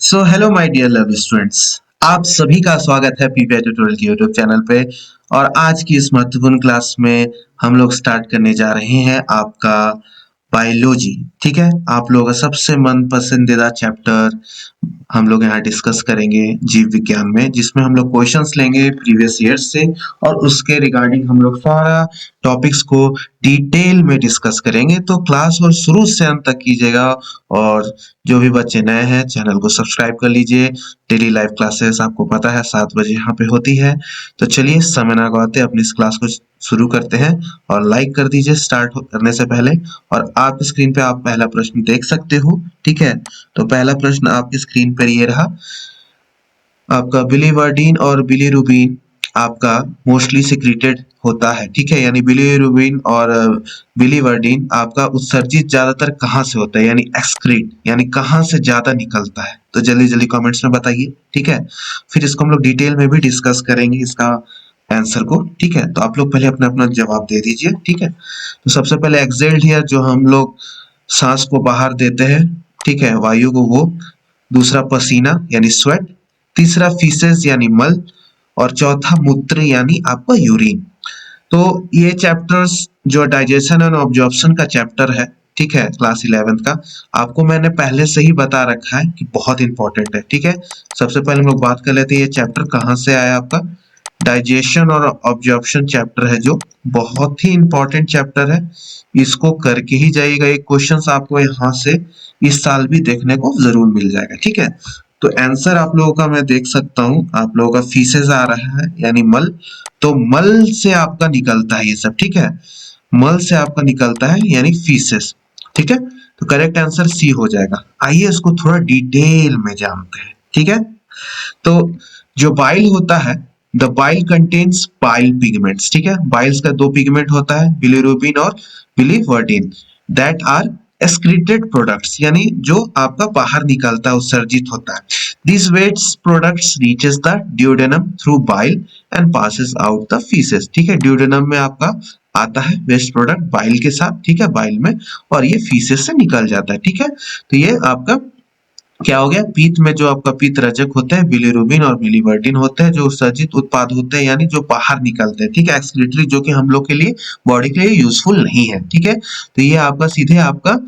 So hello my dear love students. आप सभी का स्वागत है पीपीआई ट्यूटोरियल के यूट्यूब चैनल पे। और आज की इस महत्वपूर्ण क्लास में हम लोग स्टार्ट करने जा रहे हैं आपका बायोलॉजी। ठीक है, आप लोगों का सबसे मन पसंदीदा चैप्टर हम लोग यहाँ डिस्कस करेंगे जीव विज्ञान में, जिसमें हम लोग क्वेश्चंस लेंगे प्रीवियस ईयर्स से और उसके रिगार्डिंग हम लोग सारा टॉपिक्स को डिटेल में डिस्कस करेंगे। तो क्लास और शुरू से अंत तक कीजिएगा। और जो भी बच्चे नए हैं चैनल को सब्सक्राइब कर लीजिए। डेली लाइव क्लासेस आपको पता है 7 बजे यहाँ पे होती है। तो चलिए समय ना गवाते अपनी इस क्लास को शुरू करते हैं। और लाइक कर दीजिए स्टार्ट करने से पहले। और आप स्क्रीन पे आप पहला प्रश्न देख सकते हो। ठीक है, तो पहला प्रश्न आपकी स्क्रीन पर ये रहा। आपका बिलीवर्डिन और बिलीरुबिन आपका मोस्टली सिक्रीटेड होता है। ठीक है, यानी बिलीरुबिन और बिलीवर्डिन आपका उत्सर्जित ज्यादातर कहाँ से होता है, यानी एक्सक्रीट, यानी कहाँ से ज्यादा निकलता है। तो जल्दी जल्दी कमेंट्स में बताइए। ठीक है, फिर इसको हम लोग डिटेल में भी डिस्कस करेंगे इसका आंसर को। ठीक है, तो आप लोग पहले अपना अपना जवाब दे दीजिए। ठीक है, तो सबसे पहले एक्सहेल्ड हियर, जो हम लोग सांस को बाहर देते हैं, ठीक है, वायु को, वो। दूसरा पसीना यानी स्वेट। तीसरा फीसेस यानी मल। और चौथा मूत्र यानी आपका यूरिन। तो ये चैप्टर्स जो डाइजेशन एंड ऑब्जॉर्प्शन का चैप्टर है, ठीक है, क्लास 11th का, आपको मैंने पहले से ही बता रखा है कि बहुत इंपॉर्टेंट है। ठीक है, सबसे पहले हम लोग बात कर लेते हैं ये चैप्टर कहाँ से आया। आपका डाइजेशन और ऑब्जॉर्प्शन चैप्टर है, जो बहुत ही इंपॉर्टेंट चैप्टर है। इसको करके ही जाइएगा। एक क्वेश्चन आपको यहाँ से इस साल भी देखने को जरूर मिल जाएगा। ठीक है, तो आंसर आप लोगों का मैं देख सकता हूँ, आप लोगों का फीसेस आ रहा है यानी मल। तो मल से आपका निकलता है ये सब। ठीक है, मल से आपका निकलता है यानी फीसेस। ठीक है, तो करेक्ट आंसर सी हो जाएगा। आइए इसको थोड़ा डिटेल में जानते हैं। ठीक है, तो जो बाइल होता है, the bile contains bile pigments. ठीक है, बाइल्स का दो पिगमेंट होता है, बिलिरुबिन और biliverdin, that are excreted products, यानी जो आपका बाहर निकलता है, उत्सर्जित होता है। This waste products reaches the duodenum through bile and passes out the faeces. ठीक है, ड्यूडेनम में आपका आता है वेस्ट प्रोडक्ट बाइल के साथ। ठीक है, बाइल में, और ये फीसेस से निकल जाता है। ठीक है, तो ये आपका क्या हो गया, पीत में जो आपका पीत रजक होता है, बिलिरुबिन और बिलीवर्डिन होते हैं, जो उत्सर्जित उत्पाद होते हैं, यानी जो बाहर निकलते हैं। ठीक है, एक्सक्रीटरी, जो कि हम लोग के लिए बॉडी के लिए यूजफुल नहीं है। ठीक है, तो ये आपका सीधे आपका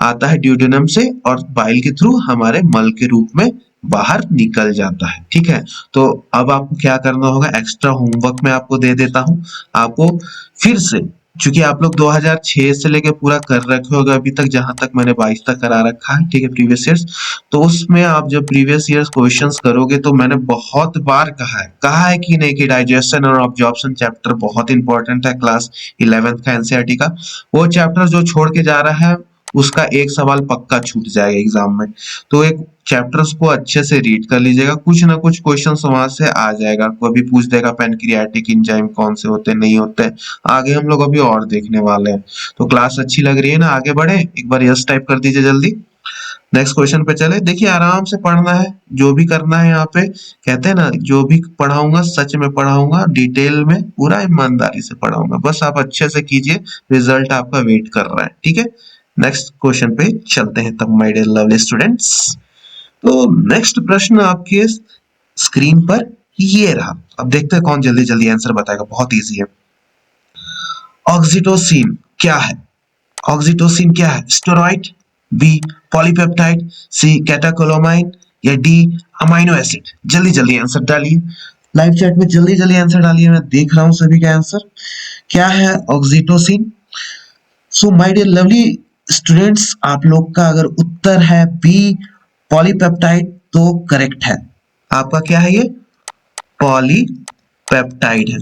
आता है ड्यूडेनम से और बाइल के थ्रू हमारे मल के रूप में बाहर निकल जाता है। ठीक है, तो अब आपको क्या करना होगा, एक्स्ट्रा होमवर्क में आपको दे देता हूं। आपको फिर से, चूंकि आप लोग 2006 से लेके पूरा कर रखे होगे अभी तक, जहां तक मैंने 22 तक करा रखा है, ठीक है, प्रीवियस ईयर्स। तो उसमें आप जब प्रीवियस ईयर्स क्वेश्चंस करोगे, तो मैंने बहुत बार कहा है कि नहीं, कि डाइजेशन और ऑब्जॉर्प्शन चैप्टर बहुत इंपॉर्टेंट है क्लास 11th का एनसीईआरटी का। वो चैप्टर जो छोड़ के जा रहा है, उसका एक सवाल पक्का छूट जाएगा एग्जाम में। तो एक चैप्टर्स को अच्छे से रीड कर लीजिएगा, कुछ ना कुछ क्वेश्चंस वहां से आ जाएगा। कभी पूछ देगा पैनक्रियाटिक एंजाइम कौन से होते हैं, नहीं होते। आगे हम लोग अभी और देखने वाले हैं। तो क्लास अच्छी लग रही है ना, आगे बढ़े, एक बार यस टाइप कर दीजिए जल्दी। नेक्स्ट क्वेश्चन पे चले। देखिए, आराम से पढ़ना है, जो भी करना है यहाँ पे, कहते हैं ना, जो भी पढ़ाऊंगा सच में पढ़ाऊंगा, डिटेल में पूरा ईमानदारी से पढ़ाऊंगा। बस आप अच्छे से कीजिए, रिजल्ट आपका वेट कर रहा है। ठीक है, नेक्स्ट क्वेश्चन पे चलते हैं तब माय डियर लवली स्टूडेंट्स। तो नेक्स्ट प्रश्न आपके स्क्रीन पर ये रहा। अब देखते हैं कौन जल्दी जल्दी आंसर बताएगा। बहुत इजी है। ऑक्सीटोसिन क्या है? ऑक्सीटोसिन क्या है? स्टेरॉइड, बी पॉलीपेप्टाइड, सी कैटाकोलोमाइन, या डी अमाइनो एसिड? जल्दी जल्दी आंसर डालिए, लाइव चैट में जल्दी जल्दी आंसर डालिए। मैं देख रहा हूं सभी का आंसर। क्या है oxytocin? So my dear lovely students, आप लोग का अगर उत्तर है बी पॉलीपेप्टाइड, तो करेक्ट है। आपका क्या है? ये पॉलीपेप्टाइड है।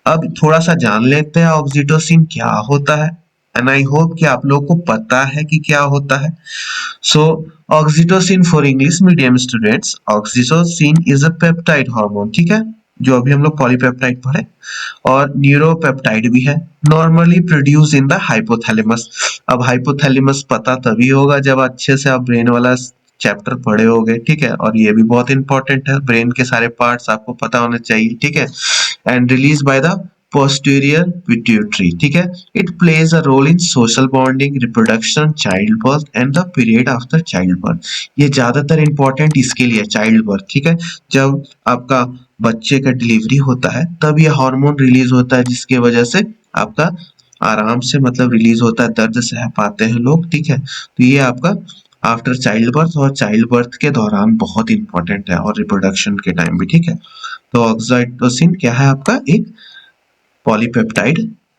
अब थोड़ा सा जान लेते हैं ऑक्सीटोसिन क्या होता है, एंड आई होप कि आप लोगों को पता है कि क्या होता है। So oxytocin for English medium students, oxytocin is a peptide hormone. ठीक है, जो अभी हम लोग पॉलीपेप्टाइड पढ़े, और न्यूरोपेप्टाइड भी है, normally produce in the hypothalamus. अब हाइपोथैलेमस पता तभी होगा जब अच्छे से आप ब्रेन वाला चैप्टर पढ़े होगे। ठीक है, और ये भी बहुत इंपॉर्टेंट है, ब्रेन के सारे पार्ट्स आपको पता होने चाहिए। ठीक है, and release by the posterior pituitary, ठीक है। It plays a role in social bonding, reproduction, childbirth and the period after childbirth. ये ज्यादातर इंपॉर्टेंट इसके लिए चाइल्ड बर्थ, ठीक है। जब आपका बच्चे का डिलीवरी होता है तब ये हार्मोन रिलीज होता है, जिसकी वजह से आपका आराम से मतलब रिलीज होता है, दर्द सह पाते हैं लोग, ठीक है। तो ये आपका आफ्टर चाइल्ड बर्थ और चाइल्ड बर्थ के दौरान बहुत इंपॉर्टेंट है, और रिप्रोडक्शन के टाइम भी, ठीक है। तो ऑक्सीटोसिन क्या है आपका, एक पॉलीपेप्टाइड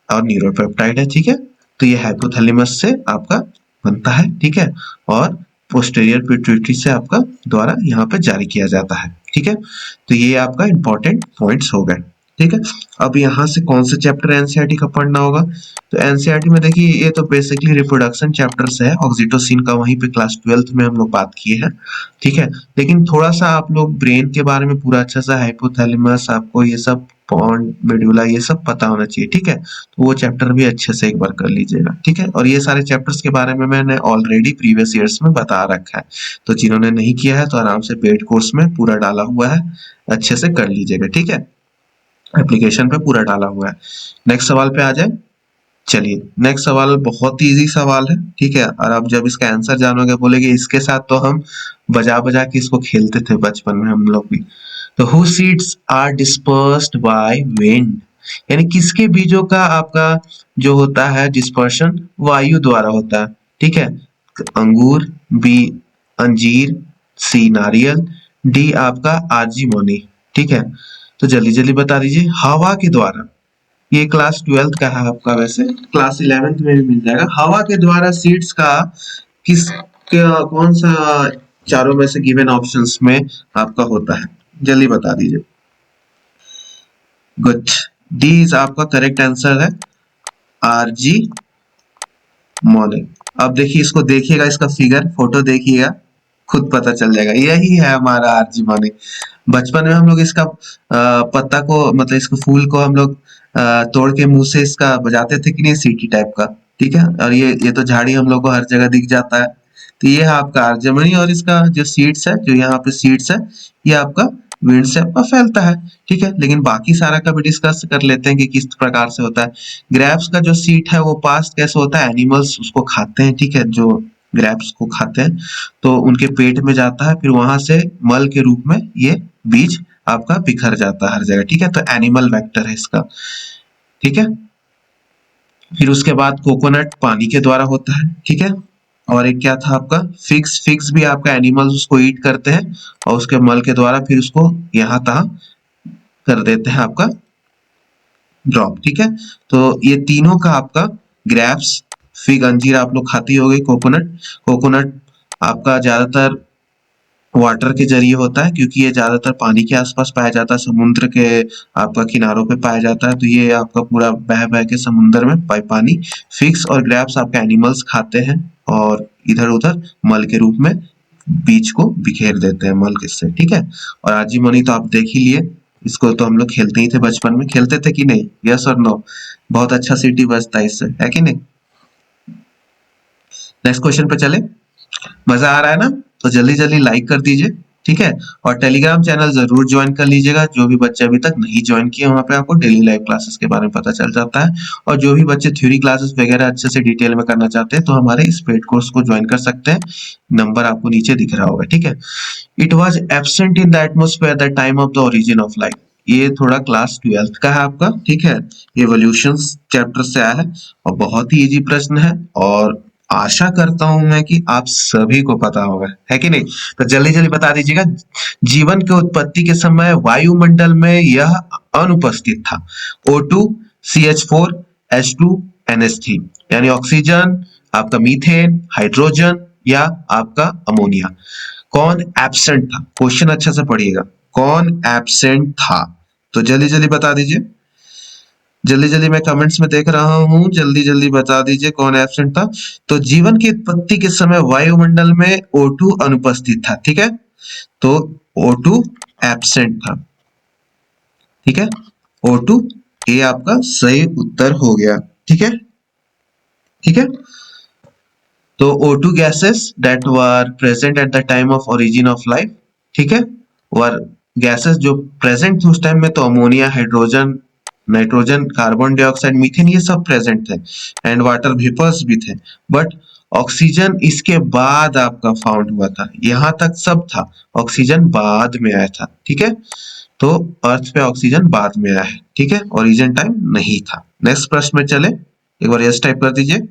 और न्यूरोपेप्टाइड है, ठीक है। तो ये हाइपोथैलेमस से आपका बनता है, ठीक है, और पोस्टीरियर पिट्यूटरी से आपका द्वारा यहाँ पे जारी किया जाता है, ठीक है। तो ये आपका इंपॉर्टेंट पॉइंट्स हो गए, ठीक है। अब यहाँ से कौन से चैप्टर एनसीईआरटी का पढ़ना होगा, तो एनसीईआरटी में देखिए ये तो बेसिकली रिप्रोडक्शन चैप्टर से है, ऑक्सीटोसिन का वहीं पे क्लास 12th में हम लोग बात किए हैं, ठीक है। लेकिन थोड़ा सा आप लोग ब्रेन के बारे में पूरा अच्छा सा, हाइपोथैलेमस आपको ये सब पॉन्ड मेडुला ये सब पता होना चाहिए, ठीक है। तो वो चैप्टर भी अच्छे से एक बार कर लीजिएगा, ठीक है। और ये सारे चैप्टर्स के बारे में मैंने ऑलरेडी प्रीवियस ईयर्स में बता रखा है, तो जिन्होंने नहीं किया है तो आराम से पेड कोर्स में पूरा डाला हुआ है, अच्छे से कर लीजिएगा, ठीक है। एप्लीकेशन पे पूरा डाला हुआ है। नेक्स्ट सवाल पे आ जाए। चलिए नेक्स्ट सवाल बहुत इजी सवाल है, ठीक है। और आप जब इसका आंसर जानोगे बोलेगे इसके साथ तो हम बजा बजा के इसको खेलते थे बचपन में हम लोग भी। तो whose seeds are dispersed by wind, यानी किसके बीजों का आपका जो होता है डिस्पर्शन वायु द्वारा होता है, ठीक है। अंगूर, बी अंजीर, सी नारियल, डी आपका आर्जीमोनी, ठीक है। तो जल्दी जल्दी बता दीजिए, हवा के द्वारा। ये क्लास 12th का है आपका, वैसे क्लास 11th में भी मिल जाएगा। हवा के द्वारा सीड्स का कौन सा चारों में से गिवन ऑप्शंस में आपका होता है, जल्दी बता दीजिए। गुड, डी इज आपका करेक्ट आंसर है, आरजी मॉर्निंग। अब देखिए इसको, देखिएगा इसका फिगर, फोटो देखिएगा, खुद पता चल जाएगा, यही है हमारा आरजी मॉर्निंग। बचपन में हम लोग इसका पत्ता को मतलब इसको फूल को हम लोग तोड़ के मुंह से इसका बजाते थे कि नहीं, सीटी टाइप का, ठीक है। और ये तो झाड़ी हम लोग को हर जगह दिख जाता है। तो ये है आपका आर्जेमनी, और इसका जो सीड्स है, जो यहाँ पे सीड्स है, ये आपका विंड से आपका फैलता है, ठीक है। लेकिन बाकी सारा का भी डिस्कस कर लेते हैं कि किस प्रकार से होता है। ग्रेप्स का जो सीड है वो पास कैसे होता है, एनिमल्स उसको खाते हैं, ठीक है। जो ग्रेप्स को खाते हैं तो उनके पेट में जाता है, फिर वहां से मल के रूप में ये बीज आपका बिखर जाता है हर जगह, ठीक है। तो एनिमल वेक्टर है इसका, ठीक है। फिर उसके बाद कोकोनट पानी के द्वारा होता है, ठीक है। और एक क्या था आपका फिक्स, फिक्स भी आपका एनिमल्स उसको ईट करते हैं और उसके मल के द्वारा फिर उसको यहाँ तहाँ कर देते हैं आपका ड्रॉप, ठीक है। तो ये तीनों का आपका ग्रेप्स, फिग, अंजीर आप लोग खाती होगी, कोकोनट, कोकोनट आपका ज्यादातर वाटर के जरिए होता है, क्योंकि ये ज्यादातर पानी के आसपास पाया जाता है, समुद्र के आपका किनारों पे पाया जाता है। तो ये आपका पूरा बह बह के समुद्र में पानी। फिक्स और ग्रैप्स आपके एनिमल्स खाते हैं और इधर उधर मल के रूप में बीज को बिखेर देते हैं मल के से, ठीक है। और आजीमनी तो आप देख ही लिए, इसको तो हम लोग खेलते ही थे बचपन में, खेलते थे कि नहीं, यस और नो। बहुत अच्छा सीटी बजता है इससे, है कि नहीं। नेक्स्ट क्वेश्चन पे चले, मजा आ रहा है ना, तो जल्दी जल्दी लाइक कर दीजिए, ठीक है। और टेलीग्राम चैनल जरूर ज्वाइन कर लीजिएगा, जो भी बच्चे अभी तक नहीं ज्वाइन किए, वहां पे आपको डेली लाइव क्लासेस के बारे में पता चल जाता है। और जो भी बच्चे थ्योरी क्लासेस वगैरह अच्छे से डिटेल में करना चाहते हैं तो हमारे इस पेड कोर्स को ज्वाइन कर सकते हैं, नंबर आपको नीचे दिख रहा होगा, ठीक है। It was absent in the atmosphere the time of the origin of life, ये थोड़ा क्लास 12th का है आपका, ठीक है। एवोल्यूशन चैप्टर से आया है और बहुत ही इजी प्रश्न है, और आशा करता हूं मैं कि आप सभी को पता होगा, है कि नहीं। तो जल्दी जल्दी बता दीजिएगा, जीवन के उत्पत्ति के समय वायुमंडल में यह अनुपस्थित था, O2, CH4, H2, NH3, यानी ऑक्सीजन, आपका मीथेन, हाइड्रोजन या आपका अमोनिया। कौन एब्सेंट था, क्वेश्चन अच्छा से पढ़िएगा, कौन एब्सेंट था, तो जल्दी जल्दी बता दीजिए। जल्दी जल्दी मैं कमेंट्स में देख रहा हूं, जल्दी जल्दी बता दीजिए कौन एब्सेंट था। तो जीवन की उत्पत्ति के समय वायुमंडल में O2 अनुपस्थित था, ठीक है। तो O2 एब्सेंट था, ठीक है। O2 ये आपका सही उत्तर हो गया, ठीक है, ठीक है। तो O2 gases that were present at the time of origin of life, ठीक है, वर गैसेस जो प्रेजेंट थे उस टाइम में, तो ammonia, hydrogen, nitrogen, carbon dioxide, methane ये सब प्रेजेंट थे एंड वाटर वेपर्स भी थे। बट ऑक्सीजन इसके बाद आपका फाउंड हुआ था, यहाँ तक सब था, ऑक्सीजन बाद में आया था। ठीक है, तो अर्थ पे ऑक्सीजन बाद में आया है। ठीक है, ओरिजिन टाइम नहीं था। नेक्स्ट प्रश्न में चले, एक बार यस टाइप कर दीजिए।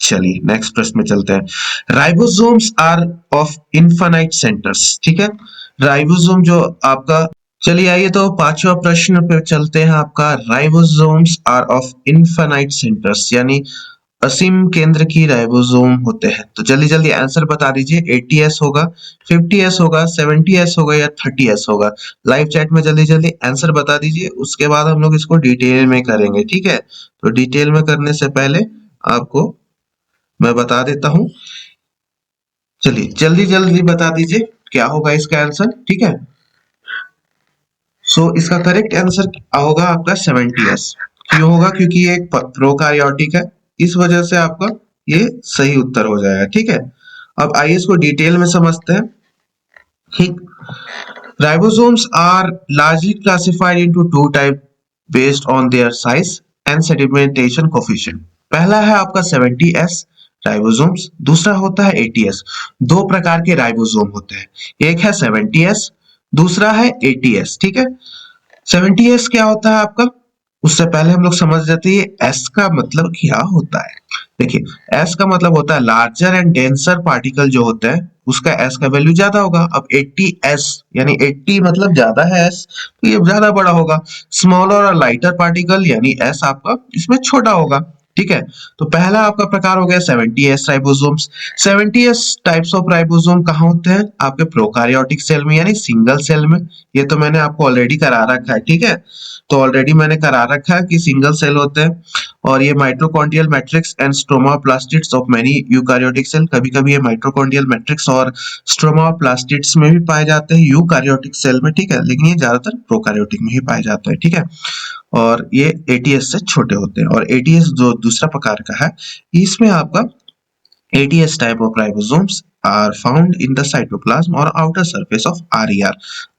चलिए नेक्स्ट प्रश्न में चलते हैं। Ribosomes are of infinite centres. ठीक है, राइबोसोम जो आपका, चलिए आइए तो पांचवा प्रश्न पे चलते हैं आपका। Ribosomes are of infinite centres, यानी असीम केंद्र की राइबोसोम होते हैं। तो जल्दी जल्दी आंसर बता दीजिए। 80s होगा, 50s होगा, 70s होगा या 30s होगा। लाइव चैट में जल्दी जल्दी आंसर बता दीजिए, उसके बाद हम लोग इसको डिटेल में करेंगे। ठीक है, तो डिटेल में करने से पहले आपको मैं बता देता हूँ। चलिए जल्दी जल्दी बता दीजिए क्या होगा इसका आंसर। ठीक है, सो इसका करेक्ट आंसर होगा आपका 70s। क्यों होगा? क्योंकि ये एक प्रोकार्योटिक है, इस वजह से आपका ये सही उत्तर हो जाएगा। ठीक है, अब आइए इसको डिटेल में समझते हैं। ठीक, ribosomes are largely classified into two types based on their size and sedimentation coefficient। पहला है आपका 70s राइबोसोम्स, दूसरा होता है 80s। दो प्रकार के राइबोसोम होते हैं, एक है 70s, दूसरा है 80s। ठीक है, 70s क्या होता है आपका, उससे पहले हम लोग समझ जाते हैं एस का मतलब क्या होता है। देखिए एस का मतलब होता है लार्जर एंड डेंसर पार्टिकल जो होते हैं उसका एस का वैल्यू ज्यादा होगा। अब 80s यानी 80 मतलब ज्यादा है एस, तो ये ज्यादा बड़ा होगा। स्मॉलर और लाइटर पार्टिकल यानी एस आपका इसमें छोटा होगा। ठीक है, तो पहला आपका प्रकार हो गया 70s ribosomes. 70s types of ribosome कहाँ होते हैं? आपके प्रोकार्योटिक सेल में यानी सिंगल सेल में। ये तो मैंने आपको ऑलरेडी करा रखा है। ठीक है, तो ऑलरेडी मैंने करा रखा है कि सिंगल सेल होते हैं और ये mitochondrial matrix and stroma plastids of many eukaryotic cell. कभी कभी ये माइटोकॉन्ड्रियल मैट्रिक्स और स्ट्रोमा प्लास्टिड्स में भी पाए जाते हैं यूकारियोटिक सेल में। ठीक है, लेकिन ये ज्यादातर प्रोकारियोटिक में ही पाए जाते हैं। ठीक है, और ये 80s से छोटे होते हैं। और 80s जो दूसरा प्रकार का है, इसमें आपका 80s type of ribosomes are found in the cytoplasm और outer surface of RER।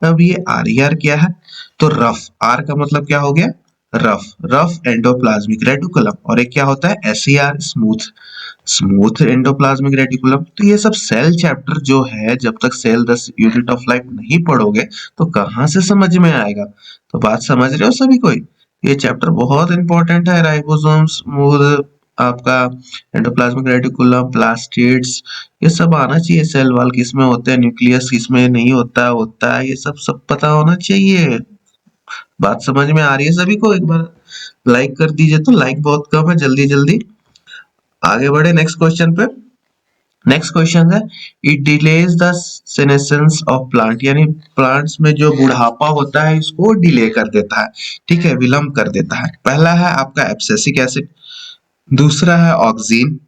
अब ये RER क्या है? तो रफ, R का मतलब क्या हो गया? Rough, rough endoplasmic reticulum. और एक क्या होता है? SER, smooth, smooth endoplasmic reticulum. तो ये सब सेल चैप्टर जो है, जब तक सेल 10 यूनिट ऑफ लाइफ नहीं पढ़ोगे तो कहाँ से समझ में आएगा। तो बात समझ रहे हो सभी कोई? ये चैप्टर बहुत इंपॉर्टेंट है। राइबोसोम्स, स्मूथ, आपका एंडोप्लाज्मिक रेटिकुलम, प्लास्टिड्स, ये सब आना चाहिए। सेल वॉल किसमें होते हैं, न्यूक्लियस किसमें नहीं होता होता है, ये सब सब पता होना चाहिए। बात समझ में आ रही है सभी को? एक बार लाइक कर दीजिए, तो लाइक बहुत कम है। जल्दी जल्दी आगे बढ़े नेक्स्ट क्वेश्चन पे। नेक्स्ट क्वेश्चन है, it delays the senescence of plant, यानी प्लांट्स में जो बुढ़ापा होता है इसको डिले कर देता है। ठीक है, विलंब कर देता है। पहला है आपका एब्सिसिक एसिड, दूसरा है ऑक्सीन,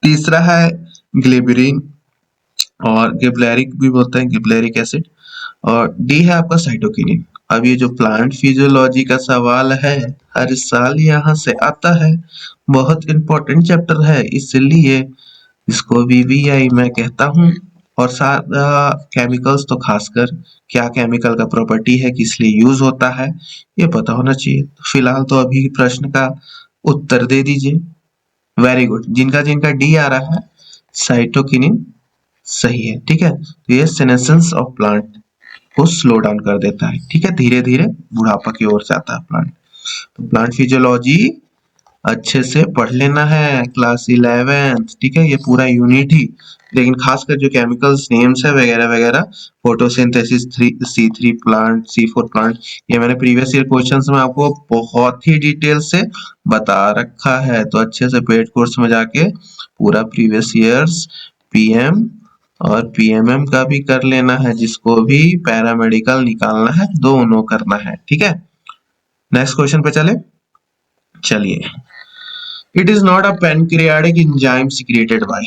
तीसरा है ग्लिबरिन और गिबरेलिक भी बोलते हैं, गिबरेलिक एसिड, और डी है आपका साइटोकिनिन। अब ये जो प्लांट फिजियोलॉजी का सवाल है, हर साल यहाँ से आता है, बहुत इंपॉर्टेंट चैप्टर है, इसलिए इसको वीवीआई मैं कहता हूँ। और सारा केमिकल्स तो खासकर क्या केमिकल का प्रॉपर्टी है, किस लिए यूज होता है, ये पता होना चाहिए। फिलहाल तो अभी प्रश्न का उत्तर दे दीजिए। वेरी गुड, जिनका जिनका डी आ रहा है साइटोकिनिन सही है। ठीक है, तो ये सेनेसेंस ऑफ प्लांट को स्लो डाउन कर देता है। ठीक है, धीरे धीरे बुढ़ापा की ओर जाता है प्लांट। तो प्लांट फिजियोलॉजी अच्छे से पढ़ लेना है, क्लास 11th। ठीक है, ये पूरा यूनिट ही, लेकिन खासकर जो केमिकल्स नेम्स है वगैरह वगैरह, photosynthesis 3 C3 plant, C4 plant, ये मैंने प्रीवियस ईयर क्वेश्चंस में आपको बहुत ही डिटेल से बता रखा है। तो अच्छे से पेड कोर्स में जाके पूरा प्रीवियस ईयर्स पीएम और पीएमएम का भी कर लेना है, जिसको भी पैरामेडिकल निकालना है, दोनों करना है। ठीक है, नेक्स्ट क्वेश्चन पे चले। चलिए, it is not a pancreatic enzyme secreted by.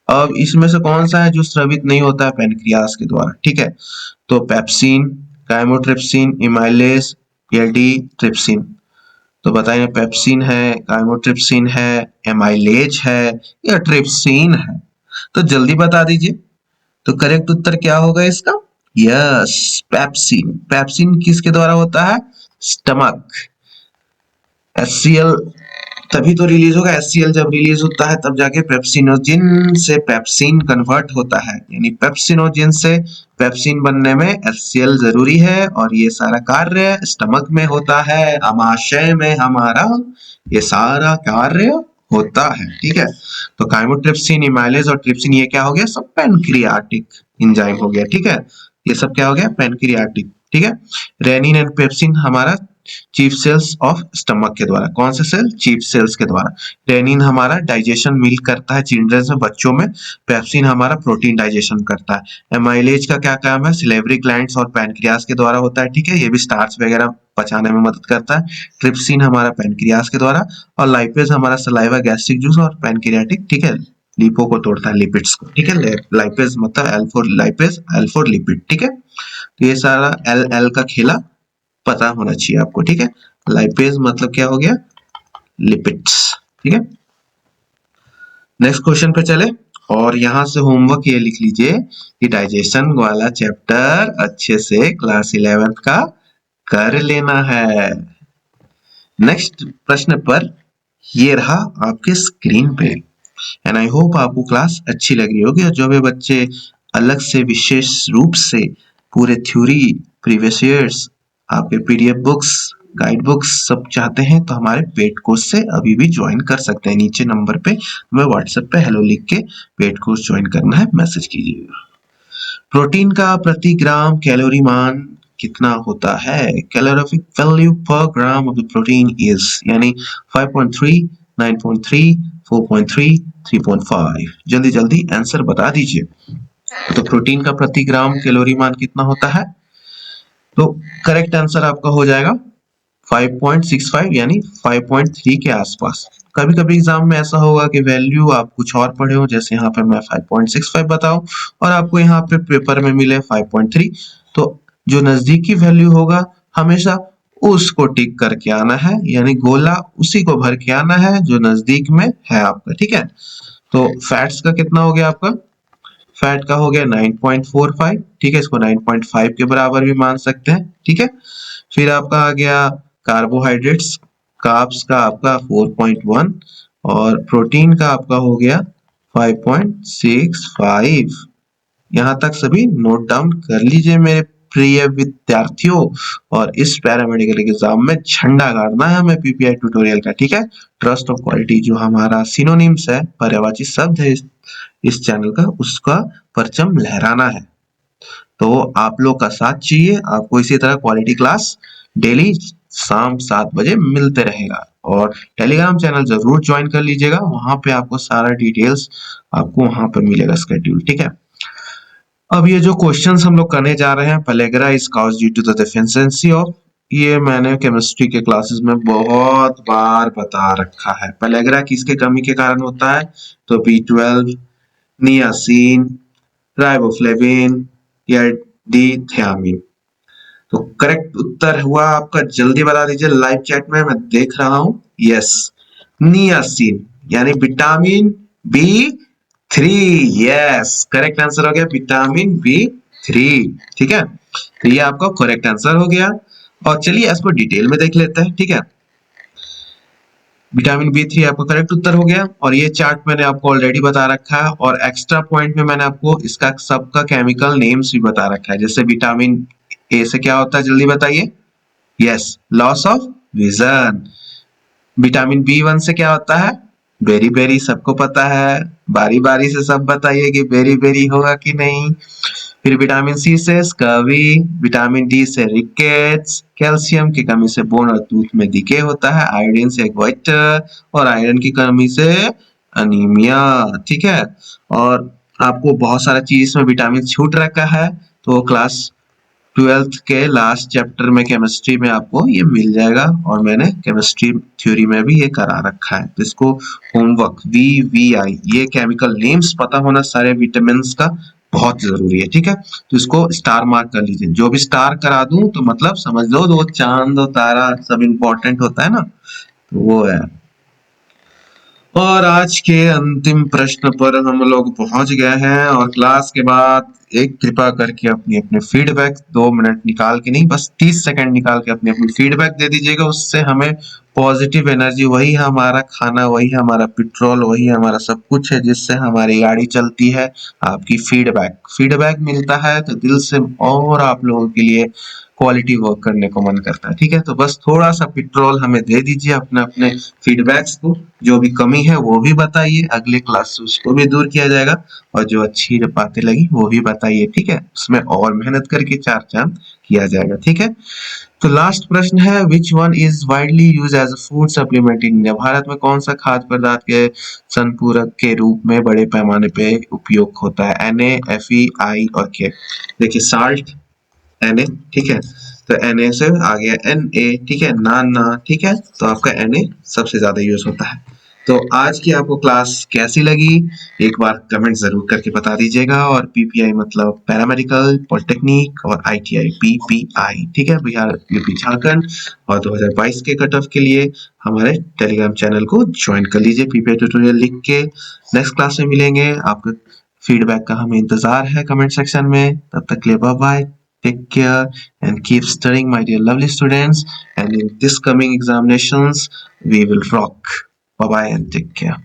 अब इसमें से कौन सा है जो स्रावित नहीं होता है पैनक्रियास के द्वारा? ठीक है, तो पेप्सिन, काइमोट्रिप्सिन, इमाइलेज या डी ट्रिप्सिन। तो बताइए, पेप्सिन है, काइमोट्रिप्सिन है, एमाइलेज है या ट्रिप्सिन है? तो जल्दी बता दीजिए। तो करेक्ट उत्तर क्या होगा इसका? Yes, pepsin. पेप्सिन किसके द्वारा होता है? स्टमक, HCl तभी तो रिलीज होगा। HCl जब रिलीज होता है तब जाके पेप्सिनोजिन से पेप्सिन कन्वर्ट होता है, यानी पेप्सिनोजिन से पेप्सिन बनने में HCl जरूरी है, और ये सारा कार्य स्टमक में होता है, आमाशय में हमारा ये सारा कार्य होता है। ठीक है, तो काइमोट्रिप्सिन, इमाइलेज और ट्रिप्सिन ये क्या हो गया, सब पैनक्रियाटिक एंजाइम हो गया। ठीक है, ये सब क्या हो गया, पैनक्रियाटिक। ठीक है, रेनिन एंड पेप्सिन हमारा चीफ सेल्स ऑफ स्टमक के द्वारा, कौन से सेल, चीफ सेल्स के द्वारा। रेनिन हमारा डाइजेशन मिल्क करता है चिल्ड्रंस में, बच्चों में। पेप्सिन हमारा प्रोटीन डाइजेशन करता है। एमाइलेज का क्या काम है, सिलेवरी ग्लैंड्स और पैनक्रियास के द्वारा होता है। ठीक है, ये भी स्टार्च वगैरह पचाने में मदद करता है। ट्रिप्सिन हमारा पैनक्रियास के द्वारा, और लाइपेज हमारा सलाइवा, गैस्ट्रिक जूस और पैनक्रियाटिक। ठीक है, लिपो को तोड़ता है, लिपिड्स को। ठीक है, लाइपेज मतलब L4 लाइपेज, L4 लिपिड। ठीक है, तो ये सारा एल एल का खेला पता होना चाहिए आपको। ठीक है, लाइपेज मतलब क्या हो गया, लिपिड्स। ठीक है, नेक्स्ट क्वेश्चन पे चले, और यहां से होमवर्क ये लिख लीजिए कि डाइजेशन वाला चैप्टर अच्छे से क्लास 11th का कर लेना है। नेक्स्ट प्रश्न पर ये रहा आपके स्क्रीन पे, एंड आई होप आपको क्लास अच्छी लग रही होगी। और जो भी बच्चे अलग से विशेष रूप से पूरे थ्योरी, प्रीवियस ईयर्स, आपके पीडीएफ बुक्स, गाइड बुक्स सब चाहते हैं तो हमारे पेड कोर्स से अभी भी ज्वाइन कर सकते हैं। नीचे नंबर पे हमें व्हाट्सएप पे हेलो लिख के पेड कोर्स ज्वाइन करना है, मैसेज कीजिएगा। प्रोटीन का प्रति ग्राम कैलोरी मान कितना होता है, कैलोरीफिक वैल्यू पर gram of the protein is, यानी 5.3, 9.3, 4.3, 3.5। जल्दी जल्दी आंसर बता दीजिए। तो प्रोटीन का प्रति ग्राम कैलोरी मान कितना होता है, तो करेक्ट आंसर आपका हो जाएगा 5.65, यानी 5.3 के आसपास। कभी कभी एग्जाम में ऐसा होगा कि वैल्यू आप कुछ और पढ़े हो, जैसे यहाँ पे मैं 5.65 बताऊं और आपको यहाँ पे पेपर में मिले 5.3, तो जो नजदीकी वैल्यू होगा हमेशा उसको टिक करके आना है, यानी गोला उसी को भर के आना है जो नजदीक में है आपका। ठीक है, तो फैट्स का कितना हो गया आपका, फैट का हो गया 9.45। ठीक है, इसको 9.5 के बराबर भी मान सकते हैं। ठीक है, फिर आपका आ गया कार्बोहाइड्रेट्स, कार्ब्स का आपका 4.1, और प्रोटीन का आपका हो गया 5.65। यहाँ तक सभी नोट डाउन कर लीजिए मेरे प्रिय विद्यार्थियों, और इस पैरामेडिकल एग्जाम में झंडा गाड़ना है हमें पीपीआई ट्यूटोरियल का। ठीक है, ट्रस्ट और क्वालिटी जो हमारा सिनोनिम्स है, पर्यायवाची शब्द है इस चैनल का, उसका परचम लहराना है। तो आप लोग का साथ चाहिए, आपको इसी तरह क्वालिटी क्लास डेली शाम 7 बजे मिलते रहेगा। और टेलीग्राम चैनल जरूर ज्वाइन कर लीजिएगा, वहां पे आपको सारा डिटेल्स आपको वहां पर मिलेगा, स्केड्यूल। ठीक है, अब ये जो क्वेश्चंस हम लोग करने जा रहे हैं, pellagra is caused due to the deficiency of, ये मैंने केमिस्ट्री के क्लासेस में बहुत बार बता रखा है। पेलेग्रा किसके कमी के कारण होता है, तो B12, नियासिन, राइबोफ्लेविन या डी थियामिन। तो करेक्ट उत्तर हुआ आपका, जल्दी बता दीजिए लाइव चैट में, मैं देख रहा हूं। यस, नियासिन, यानी vitamin B3। Yes, correct answer हो गया विटामिन B3। ठीक है, तो ये आपका करेक्ट आंसर हो गया। और चलिए इसको डिटेल में देख लेते हैं। ठीक है, विटामिन B3 आपका करेक्ट उत्तर हो गया, और ये चार्ट मैंने आपको ऑलरेडी बता रखा है, और एक्स्ट्रा पॉइंट में मैंने आपको इसका सबका केमिकल नेम्स भी बता रखा है। जैसे विटामिन ए से क्या होता है, जल्दी बताइए। Yes, loss of vision. Vitamin B1 से क्या होता है, बेरी बेरी, सबको पता है। बारी बारी से सब बताइए कि बेरी बेरी होगा कि नहीं। फिर विटामिन सी से स्कर्वी, विटामिन डी से रिकेट्स, कैल्शियम की कमी से बोन और टूथ में डिके होता है, आयोडीन से गोइटर, और आयरन की कमी से अनीमिया। ठीक है, और आपको बहुत सारा चीज में विटामिन छूट रखा है, तो क्लास 12th के लास्ट चैप्टर में केमिस्ट्री में आपको ये मिल जाएगा, और मैंने केमिस्ट्री थ्योरी में भी ये करा रखा है। तो इसको होमवर्क VVI, ये केमिकल नेम्स पता होना सारे विटामिन का बहुत जरूरी है। ठीक है, तो इसको स्टार मार्क कर लीजिए, जो भी स्टार करा दूं तो मतलब समझ लो वो चांद और तारा सब इंपॉर्टेंट होता है ना, तो वो है। और आज के अंतिम प्रश्न पर हम लोग पहुंच गए हैं, और क्लास के बाद एक कृपा करके अपनी अपने फीडबैक 2 मिनट निकाल के नहीं, बस 30 सेकंड निकाल के अपनी अपनी फीडबैक दे दीजिएगा। उससे हमें पॉजिटिव एनर्जी, वही हमारा खाना, वही हमारा पेट्रोल, वही हमारा सब कुछ है जिससे हमारी गाड़ी चलती है। आपकी फीडबैक फीडबैक मिलता है तो दिल से और आप लोगों के लिए क्वालिटी वर्क करने को मन करता है। ठीक है, तो बस थोड़ा सा पेट्रोल हमें दे दीजिए अपने अपने फीडबैक्स को। जो भी कमी है वो भी बताइए, अगले क्लास से उसको भी दूर किया जाएगा। और जो अच्छी बातें लगी वो भी बताइए। ठीक है, उसमें और मेहनत करके 4 चांद किया जाएगा। ठीक है, तो लास्ट प्रश्न है, which one is widely use as a food supplement in India? Bharat में कौन सा खाद्य पदार्थ के संपूरक के रूप में बड़े पैमाने पे उपयोग होता है? Na, Fe, I और K। देखिए, साल्ट Na, ठीक है, तो Na से आ गया Na, ठीक है, ना, ठीक है, तो आपका Na सबसे ज्यादा यूज होता है। तो आज की आपको क्लास कैसी लगी, एक बार कमेंट जरूर करके बता दीजिएगा। और पीपीआई मतलब पैरामेडिकल, पॉलिटेक्निक और आईटीआई, पीपीआई, ठीक है, बिहार यूपी झारखंड। और 2022 के कट ऑफ के लिए हमारे टेलीग्राम चैनल को ज्वाइन कर लीजिए, पीपीआई ट्यूटोरियल लिख के। नेक्स्ट क्लास में मिलेंगे, आपका फीडबैक का हमें इंतजार है कमेंट सेक्शन में। तब तक के लिए bye bye, take care and keep studying, my dear lovely students, and in this coming examinations we will rock. Bye bye and take care.